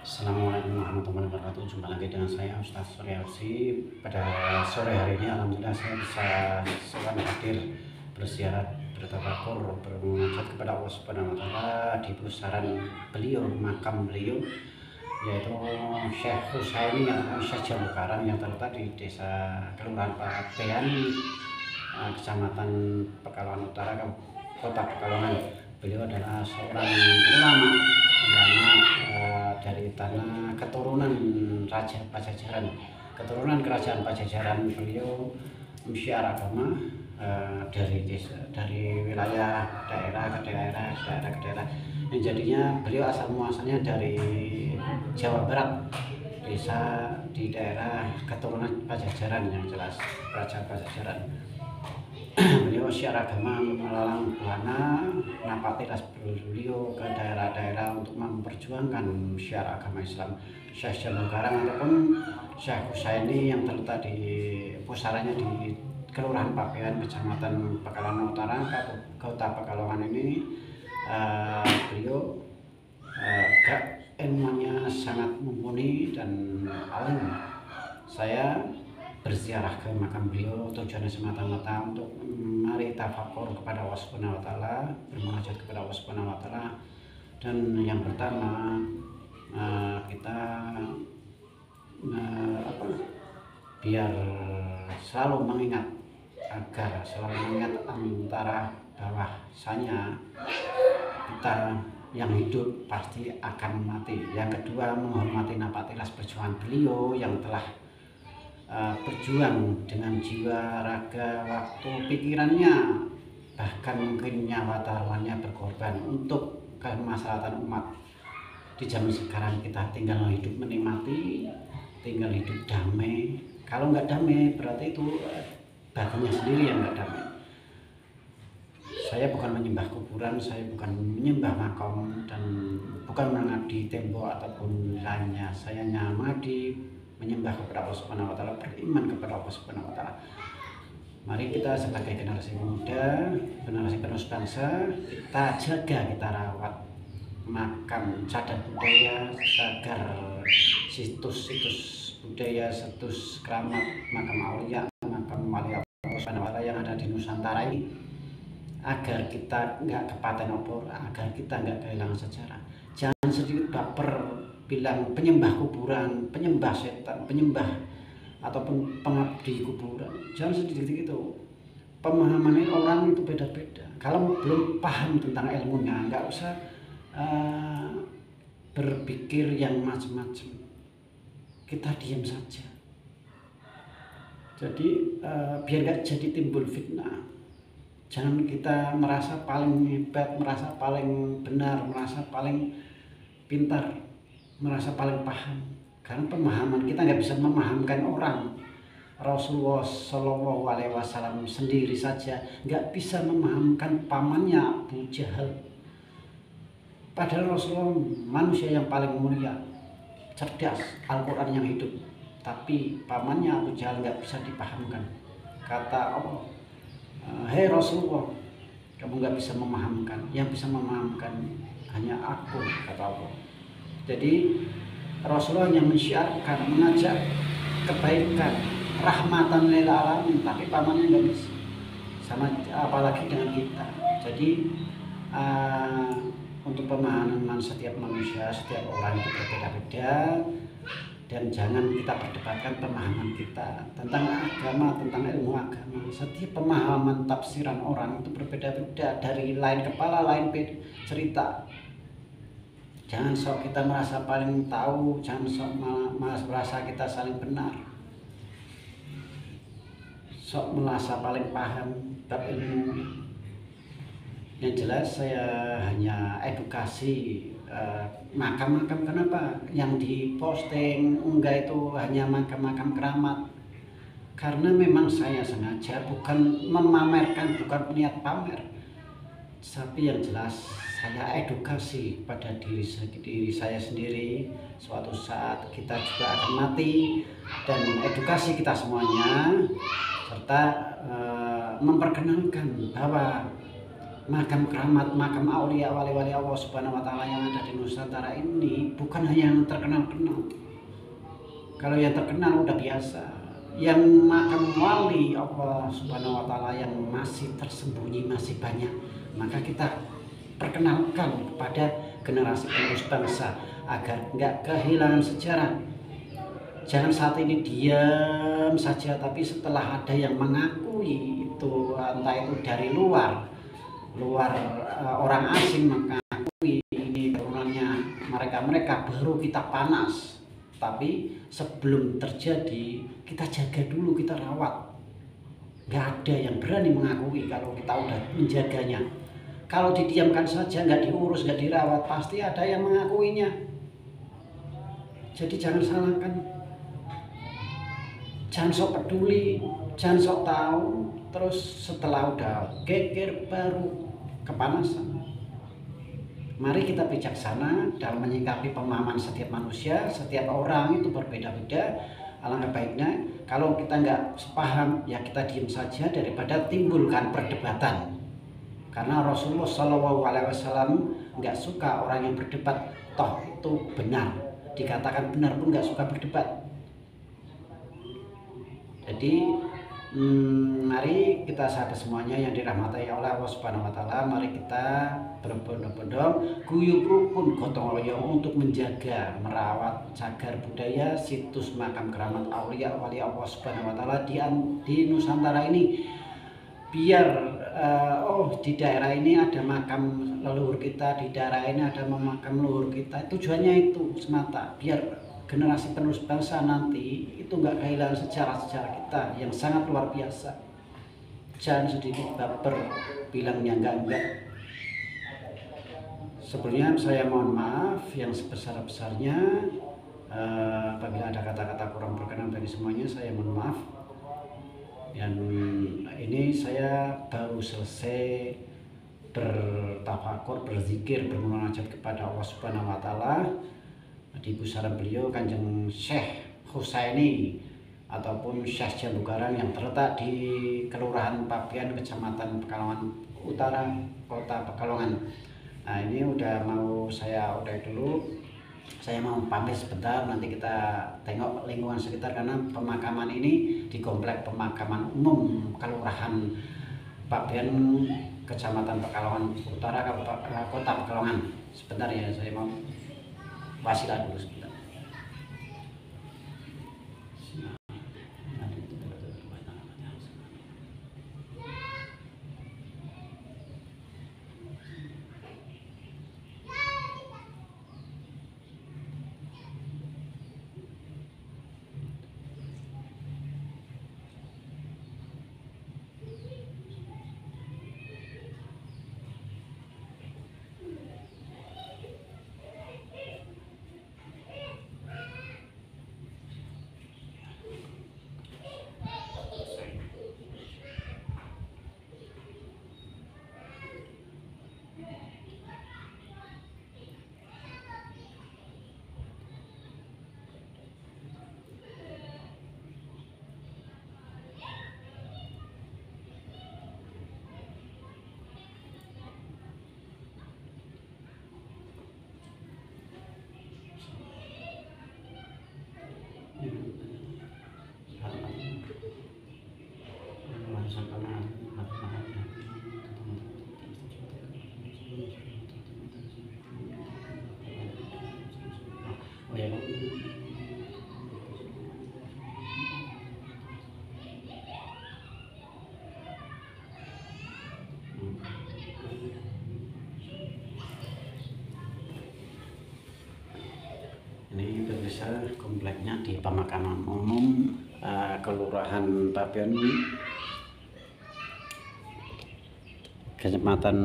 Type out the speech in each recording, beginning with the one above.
Assalamualaikum warahmatullahi wabarakatuh. Jumpa lagi dengan saya Ustaz Suryawsi. Pada sore hari ini alhamdulillah saya bisa selamat hadir berziarah, bertafakur, bermunajat kepada Allah Subhanahu wa taala di pusaran beliau, makam beliau, yaitu Syekh Husaini atau Syekh Jambu Karang yang terletak di Desa Kelurahan Pabean, Kecamatan Pekalongan Utara, Kota Pekalongan. Beliau adalah seorang ulama dari tanah keturunan Raja Pajajaran, keturunan Kerajaan Pajajaran. Beliau syiar agama dari wilayah daerah ke daerah, yang jadinya beliau asal muasalnya dari Jawa Barat, desa di daerah keturunan Pajajaran, yang jelas Raja Pajajaran. Beliau syiar agama melalang buana, napatilas beliau ke daerah-daerah untuk memperjuangkan syiar agama Islam. Syekh Jambu Karang ataupun Syekh Husaini yang terletak di pusarannya di Kelurahan Pabean, Kecamatan Pekalongan Utara, Kota Pekalongan ini, beliau ilmunya sangat mumpuni dan alim. Saya berziarah ke makam beliau tujuannya semata-mata untuk mari tafakur kepada Allah Subhanahu wa taala, bermunajat kepada Allah Subhanahu wa taala. Dan yang pertama, kita biar selalu mengingat, agar selalu mengingat antara bahwasanya kita yang hidup pasti akan mati. Yang kedua, menghormati napatilas perjuangan beliau yang telah berjuang dengan jiwa, raga, waktu, pikirannya, bahkan mungkin nyawa taruhannya berkorban untuk kemaslahatan umat. Di zaman sekarang kita tinggal hidup menikmati, tinggal hidup damai. Kalau nggak damai berarti itu batinnya sendiri yang nggak damai. Saya bukan menyembah kuburan, saya bukan menyembah makam, dan bukan mengabdi tembok ataupun lainnya. Saya hanya mengabdi, menyembah kepada Allah Subhanahu wa taala, beriman kepada Allah Subhanahu wa taala. Mari kita sebagai generasi muda, generasi penerus bangsa, kita jaga, kita rawat makam cagar budaya, agar situs-situs budaya, situs keramat, makam aulia, makam wali Allah Subhanahu wa taala yang ada di Nusantara ini, agar kita nggak kepaten obor, agar kita nggak kehilangan sejarah. Jangan sedikit baper bilang penyembah kuburan, penyembah setan, penyembah ataupun pengabdi kuburan. Jangan sedikit itu. Pemahaman orang itu beda-beda. Kalau belum paham tentang ilmunya, nggak usah berpikir yang macam-macam. Kita diam saja. Jadi biar nggak jadi timbul fitnah. Jangan kita merasa paling hebat, merasa paling benar, merasa paling pintar, merasa paling paham. Karena pemahaman kita nggak bisa memahamkan orang. Rasulullah Shallallahu Alaihi Wasallam sendiri saja nggak bisa memahamkan pamannya Abu Jahal. Padahal Rasulullah manusia yang paling mulia, cerdas, Al-Quran yang hidup. Tapi pamannya Abu Jahal nggak bisa dipahamkan. Kata Allah, hei Rasulullah, kamu nggak bisa memahamkan. Yang bisa memahamkan hanya aku, kata Allah. Jadi Rasulullah yang mensyiarkan, mengajak kebaikan, rahmatan lil alamin, tapi pamannya nggak bisa. Sama apalagi dengan kita. Jadi untuk pemahaman setiap manusia, setiap orang itu berbeda-beda, dan jangan kita perdebatkan pemahaman kita tentang agama, tentang ilmu agama. Setiap pemahaman tafsiran orang itu berbeda-beda, dari lain kepala, lain cerita. Jangan sok kita merasa paling tahu, jangan sok merasa kita saling benar, sok merasa paling paham bab ilmu. Yang jelas saya hanya edukasi makam-makam. Kenapa yang diposting unggah itu hanya makam-makam keramat? Karena memang saya sengaja bukan memamerkan, bukan niat pamer, tapi yang jelas saya edukasi pada diri saya sendiri. Suatu saat kita juga akan mati, dan edukasi kita semuanya, serta memperkenalkan bahwa makam keramat, makam aulia wali-wali Allah Subhanahu wa taala yang ada di Nusantara ini bukan hanya yang terkenal-kenal. Kalau yang terkenal udah biasa. Yang makam wali Allah Subhanahu wa taala yang masih tersembunyi masih banyak. Maka kita perkenalkan kepada generasi penerus bangsa agar nggak kehilangan sejarah. Jangan saat ini diam saja, tapi setelah ada yang mengakui itu, entah itu dari luar orang asing mengakui ini turunannya mereka baru kita panas. Tapi sebelum terjadi kita jaga dulu, kita rawat. Nggak ada yang berani mengakui kalau kita udah menjaganya. Kalau didiamkan saja, nggak diurus, nggak dirawat, pasti ada yang mengakuinya. Jadi jangan salahkan, jangan sok peduli, jangan sok tahu, terus setelah udah geger baru kepanasan. Mari kita bijaksana dalam menyikapi pemahaman setiap manusia, setiap orang itu berbeda-beda. Alangkah baiknya kalau kita nggak sepaham ya kita diam saja daripada timbulkan perdebatan. Karena Rasulullah SAW nggak suka orang yang berdebat, toh itu benar, dikatakan benar pun nggak suka berdebat. Jadi mari kita sahabat semuanya yang dirahmati oleh Allah Subhanahu wa taala, mari kita berbondong-bondong guyub rukun gotong royong untuk menjaga, merawat cagar budaya situs makam keramat aulia wali Allah Subhanahu wa taala di Nusantara ini. Biar di daerah ini ada makam leluhur kita, di daerah ini ada makam leluhur kita. Tujuannya itu semata, biar generasi penerus bangsa nanti itu nggak kehilangan sejarah-sejarah kita yang sangat luar biasa. Jangan sedikit baper bilangnya enggak. Sebelumnya saya mohon maaf yang sebesar-besarnya apabila ada kata-kata kurang berkenan bagi semuanya, saya mohon maaf. Dan ini saya baru selesai bertafakur, berzikir, bermunajat kepada Allah Subhanahu wa taala di pusaran beliau Kanjeng Syekh Husaini ataupun Syekh Jambu Karang yang terletak di Kelurahan Papian, Kecamatan Pekalongan Utara, Kota Pekalongan. Nah, ini udah mau saya udahi dulu. Saya mau pamit sebentar, nanti kita tengok lingkungan sekitar karena pemakaman ini di komplek pemakaman umum Kelurahan Papian, Kecamatan Pekalongan Utara, Kota Pekalongan. Sebentar ya, saya mau wasilah dulu sebentar. Ini pemirsa, kompleknya di pemakaman umum Kelurahan Papian, Kecamatan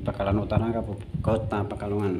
Pekalongan Utara, Kota Pekalongan.